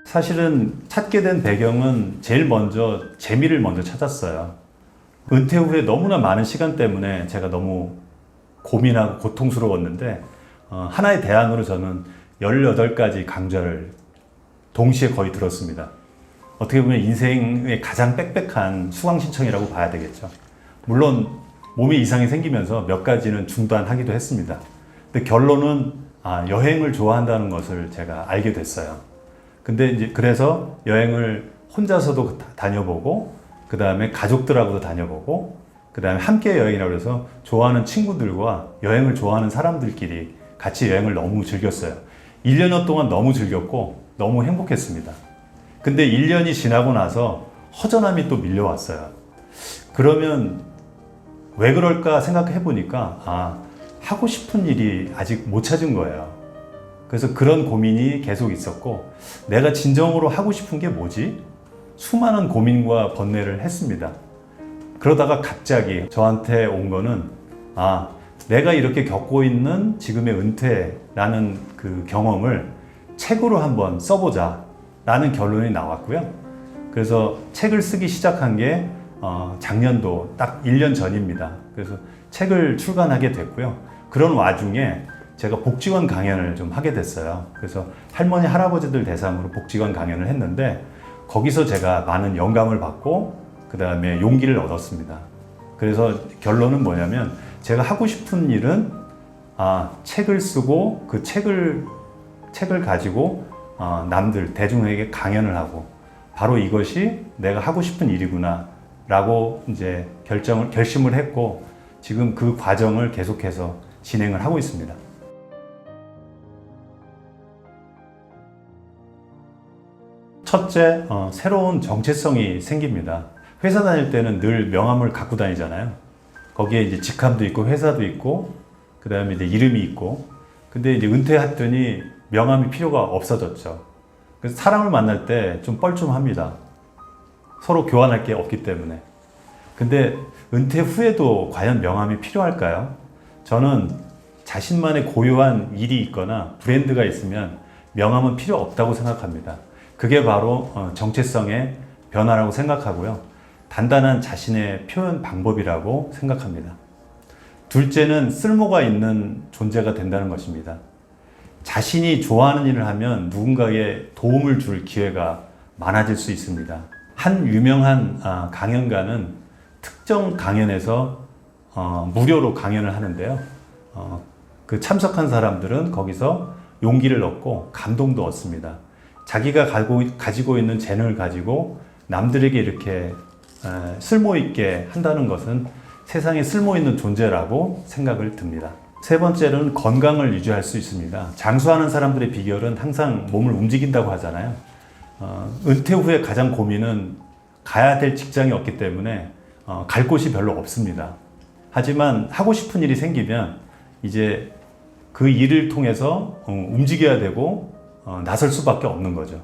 사실은 찾게 된 배경은 제일 먼저 재미를 먼저 찾았어요. 은퇴 후에 너무나 많은 시간 때문에 제가 너무 고민하고 고통스러웠는데 하나의 대안으로 저는 18가지 강좌를 동시에 거의 들었습니다. 어떻게 보면 인생의 가장 빽빽한 수강 신청이라고 봐야 되겠죠. 물론 몸에 이상이 생기면서 몇 가지는 중단하기도 했습니다. 근데 결론은 여행을 좋아한다는 것을 제가 알게 됐어요. 근데 이제 그래서 여행을 혼자서도 다녀보고, 그 다음에 가족들하고도 다녀보고, 그 다음에 함께 여행이라고 해서 좋아하는 친구들과 여행을 좋아하는 사람들끼리 같이 여행을 너무 즐겼어요. 1년여 동안 너무 즐겼고 너무 행복했습니다. 근데 1년이 지나고 나서 허전함이 또 밀려왔어요. 그러면 왜 그럴까 생각해 보니까 하고 싶은 일이 아직 못 찾은 거예요. 그래서 그런 고민이 계속 있었고, 내가 진정으로 하고 싶은 게 뭐지? 수많은 고민과 번뇌를 했습니다. 그러다가 갑자기 저한테 온 거는 내가 이렇게 겪고 있는 지금의 은퇴라는 그 경험을 책으로 한번 써보자 라는 결론이 나왔고요. 그래서 책을 쓰기 시작한 게 작년도 딱 1년 전입니다. 그래서 책을 출간하게 됐고요. 그런 와중에 제가 복지관 강연을 좀 하게 됐어요. 그래서 할머니, 할아버지들 대상으로 복지관 강연을 했는데 거기서 제가 많은 영감을 받고 그 다음에 용기를 얻었습니다. 그래서 결론은 뭐냐면 제가 하고 싶은 일은 책을 쓰고 그 책을 가지고 남들, 대중에게 강연을 하고 바로 이것이 내가 하고 싶은 일이구나 라고 이제 결심을 했고 지금 그 과정을 계속해서 진행을 하고 있습니다. 첫째, 새로운 정체성이 생깁니다. 회사 다닐 때는 늘 명함을 갖고 다니잖아요. 거기에 이제 직함도 있고 회사도 있고 그 다음에 이제 이름이 있고, 근데 이제 은퇴했더니 명함이 필요가 없어졌죠. 그래서 사람을 만날 때 좀 뻘쭘합니다. 서로 교환할 게 없기 때문에. 근데 은퇴 후에도 과연 명함이 필요할까요? 저는 자신만의 고유한 일이 있거나 브랜드가 있으면 명함은 필요 없다고 생각합니다. 그게 바로 정체성의 변화라고 생각하고요. 단단한 자신의 표현 방법이라고 생각합니다. 둘째는 쓸모가 있는 존재가 된다는 것입니다. 자신이 좋아하는 일을 하면 누군가에게 도움을 줄 기회가 많아질 수 있습니다. 한 유명한 강연가는 특정 강연에서 무료로 강연을 하는데요. 그 참석한 사람들은 거기서 용기를 얻고 감동도 얻습니다. 자기가 가지고 있는 재능을 가지고 남들에게 이렇게 쓸모있게 한다는 것은 세상에 쓸모있는 존재라고 생각을 듭니다. 세 번째는 건강을 유지할 수 있습니다. 장수하는 사람들의 비결은 항상 몸을 움직인다고 하잖아요. 은퇴 후에 가장 고민은 가야 될 직장이 없기 때문에 갈 곳이 별로 없습니다. 하지만 하고 싶은 일이 생기면 이제 그 일을 통해서 움직여야 되고 나설 수밖에 없는 거죠.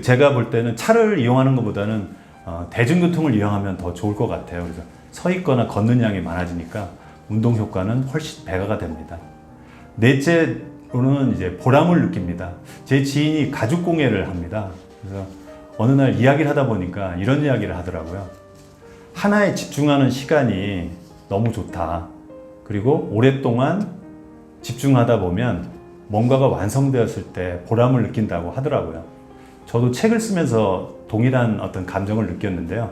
제가 볼 때는 차를 이용하는 것보다는 대중교통을 이용하면 더 좋을 것 같아요. 그래서 서 있거나 걷는 양이 많아지니까 운동 효과는 훨씬 배가가 됩니다. 넷째로는 이제 보람을 느낍니다. 제 지인이 가죽공예를 합니다. 그래서 어느 날 이야기를 하다 보니까 이런 이야기를 하더라고요. 하나에 집중하는 시간이 너무 좋다. 그리고 오랫동안 집중하다 보면 뭔가가 완성되었을 때 보람을 느낀다고 하더라고요. 저도 책을 쓰면서 동일한 어떤 감정을 느꼈는데요.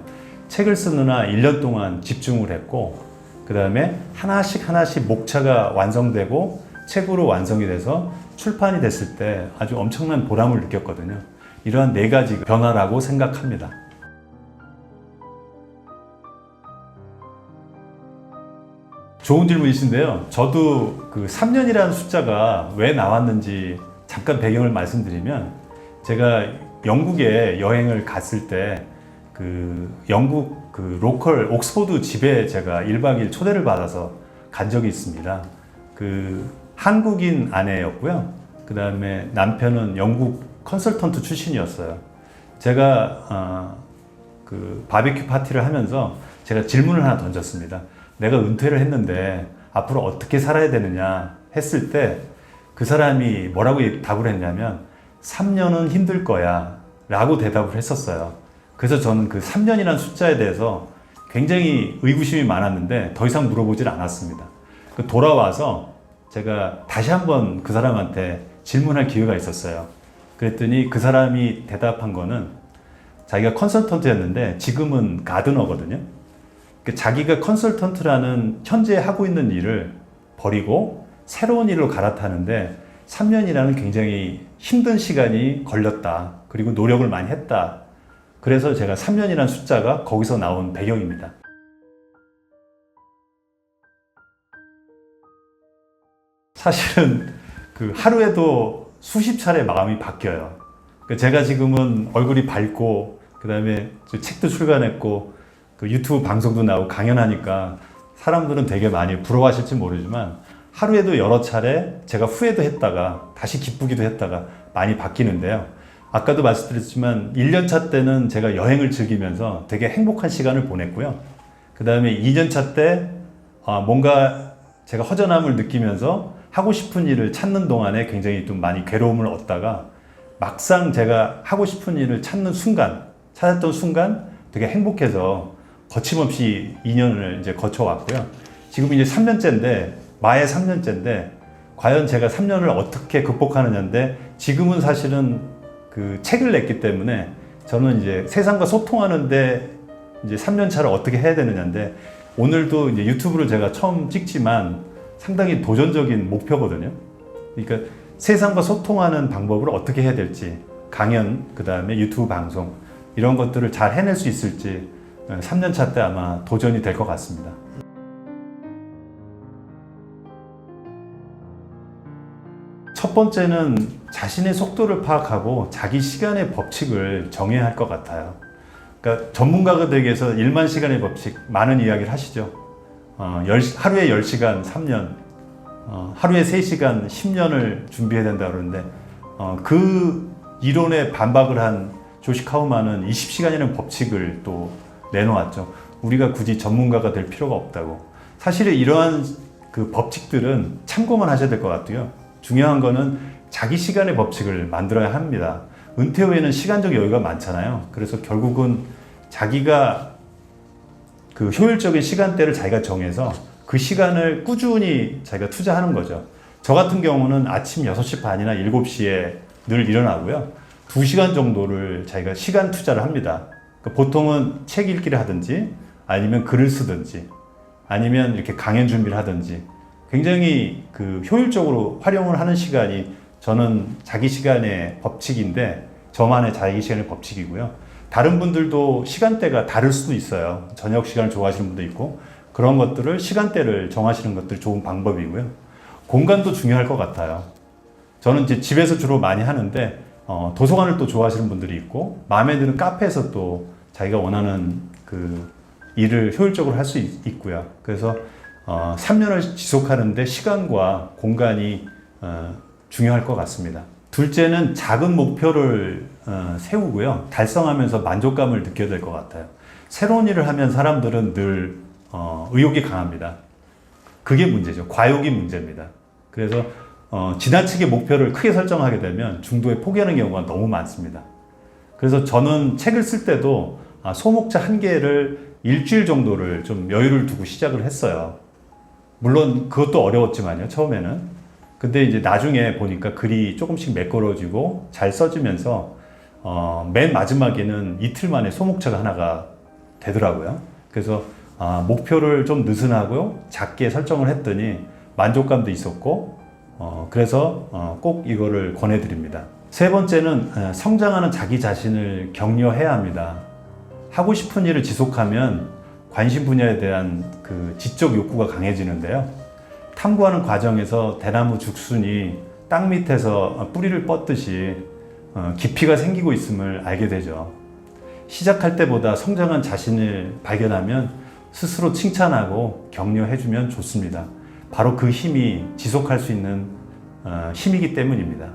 책을 쓰느라 1년 동안 집중을 했고, 그 다음에 하나씩 목차가 완성되고 책으로 완성이 돼서 출판이 됐을 때 아주 엄청난 보람을 느꼈거든요. 이러한 4가지 변화라고 생각합니다. 좋은 질문이신데요. 저도 그 3년이라는 숫자가 왜 나왔는지 잠깐 배경을 말씀드리면, 제가 영국에 여행을 갔을 때 그 영국 그 로컬 옥스포드 집에 제가 1박 2일 초대를 받아서 간 적이 있습니다. 그 한국인 아내였고요. 그 다음에 남편은 영국 컨설턴트 출신이었어요. 제가 그 바비큐 파티를 하면서 제가 질문을 하나 던졌습니다. 내가 은퇴를 했는데 앞으로 어떻게 살아야 되느냐 했을 때 그 사람이 뭐라고 답을 했냐면, 3년은 힘들 거야 라고 대답을 했었어요. 그래서 저는 그 3년이라는 숫자에 대해서 굉장히 의구심이 많았는데 더 이상 물어보질 않았습니다. 돌아와서 제가 다시 한번 그 사람한테 질문할 기회가 있었어요. 그랬더니 그 사람이 대답한 거는 자기가 컨설턴트였는데 지금은 가드너거든요. 자기가 컨설턴트라는 현재 하고 있는 일을 버리고 새로운 일로 갈아타는데 3년이라는 굉장히 힘든 시간이 걸렸다. 그리고 노력을 많이 했다. 그래서 제가 3년이라는 숫자가 거기서 나온 배경입니다. 사실은 그 하루에도 수십 차례 마음이 바뀌어요. 제가 지금은 얼굴이 밝고 그 다음에 책도 출간했고 그 유튜브 방송도 나오고 강연하니까 사람들은 되게 많이 부러워하실지 모르지만 하루에도 여러 차례 제가 후회도 했다가 다시 기쁘기도 했다가 많이 바뀌는데요. 아까도 말씀드렸지만 1년차 때는 제가 여행을 즐기면서 되게 행복한 시간을 보냈고요. 그 다음에 2년차 때 뭔가 제가 허전함을 느끼면서 하고 싶은 일을 찾는 동안에 굉장히 좀 많이 괴로움을 얻다가 막상 제가 하고 싶은 일을 찾았던 순간 되게 행복해서 거침없이 2년을 이제 거쳐왔고요. 지금 이제 3년째인데, 마에 3년째인데, 과연 제가 3년을 어떻게 극복하느냐인데, 지금은 사실은 그 책을 냈기 때문에 저는 이제 세상과 소통하는데 이제 3년 차를 어떻게 해야 되느냐인데, 오늘도 이제 유튜브를 제가 처음 찍지만 상당히 도전적인 목표거든요. 그러니까 세상과 소통하는 방법을 어떻게 해야 될지, 강연, 그 다음에 유튜브 방송, 이런 것들을 잘 해낼 수 있을지 3년 차 때 아마 도전이 될 것 같습니다. 첫 번째는 자신의 속도를 파악하고 자기 시간의 법칙을 정해야 할 것 같아요. 그러니까 전문가가 되기 위해서 1만 시간의 법칙, 많은 이야기를 하시죠. 하루에 10시간 3년, 하루에 3시간 10년을 준비해야 된다 그러는데 그 이론에 반박을 한 조시 카우만은 20시간이라는 법칙을 또 내놓았죠. 우리가 굳이 전문가가 될 필요가 없다고. 사실 이러한 그 법칙들은 참고만 하셔야 될 것 같고요. 중요한 거는 자기 시간의 법칙을 만들어야 합니다. 은퇴 후에는 시간적 여유가 많잖아요. 그래서 결국은 자기가 그 효율적인 시간대를 자기가 정해서 그 시간을 꾸준히 자기가 투자하는 거죠. 저 같은 경우는 아침 6시 반이나 7시에 늘 일어나고요. 2시간 정도를 자기가 시간 투자를 합니다. 그러니까 보통은 책 읽기를 하든지 아니면 글을 쓰든지 아니면 이렇게 강연 준비를 하든지 굉장히 그 효율적으로 활용을 하는 시간이 저는 자기 시간의 법칙인데 저만의 자기 시간의 법칙이고요. 다른 분들도 시간대가 다를 수도 있어요. 저녁 시간을 좋아하시는 분도 있고 그런 것들을 시간대를 정하시는 것들이 좋은 방법이고요. 공간도 중요할 것 같아요. 저는 이제 집에서 주로 많이 하는데 도서관을 또 좋아하시는 분들이 있고 마음에 드는 카페에서 또 자기가 원하는 그 일을 효율적으로 할 수 있고요. 그래서 3년을 지속하는데 시간과 공간이 중요할 것 같습니다. 둘째는 작은 목표를 세우고요. 달성하면서 만족감을 느껴야 될 것 같아요. 새로운 일을 하면 사람들은 늘 의욕이 강합니다. 그게 문제죠. 과욕이 문제입니다. 그래서 지나치게 목표를 크게 설정하게 되면 중도에 포기하는 경우가 너무 많습니다. 그래서 저는 책을 쓸 때도 소목자 한 개를 일주일 정도를 좀 여유를 두고 시작을 했어요. 물론 그것도 어려웠지만요, 처음에는. 근데 이제 나중에 보니까 글이 조금씩 매끄러지고 잘 써지면서 맨 마지막에는 이틀 만에 소목자가 하나가 되더라고요. 그래서 목표를 좀 느슨하고 작게 설정을 했더니 만족감도 있었고 그래서 꼭 이거를 권해드립니다. 세 번째는 성장하는 자기 자신을 격려해야 합니다. 하고 싶은 일을 지속하면 관심 분야에 대한 그 지적 욕구가 강해지는데요. 탐구하는 과정에서 대나무 죽순이 땅 밑에서 뿌리를 뻗듯이 깊이가 생기고 있음을 알게 되죠. 시작할 때보다 성장한 자신을 발견하면 스스로 칭찬하고 격려해주면 좋습니다. 바로 그 힘이 지속할 수 있는 힘이기 때문입니다.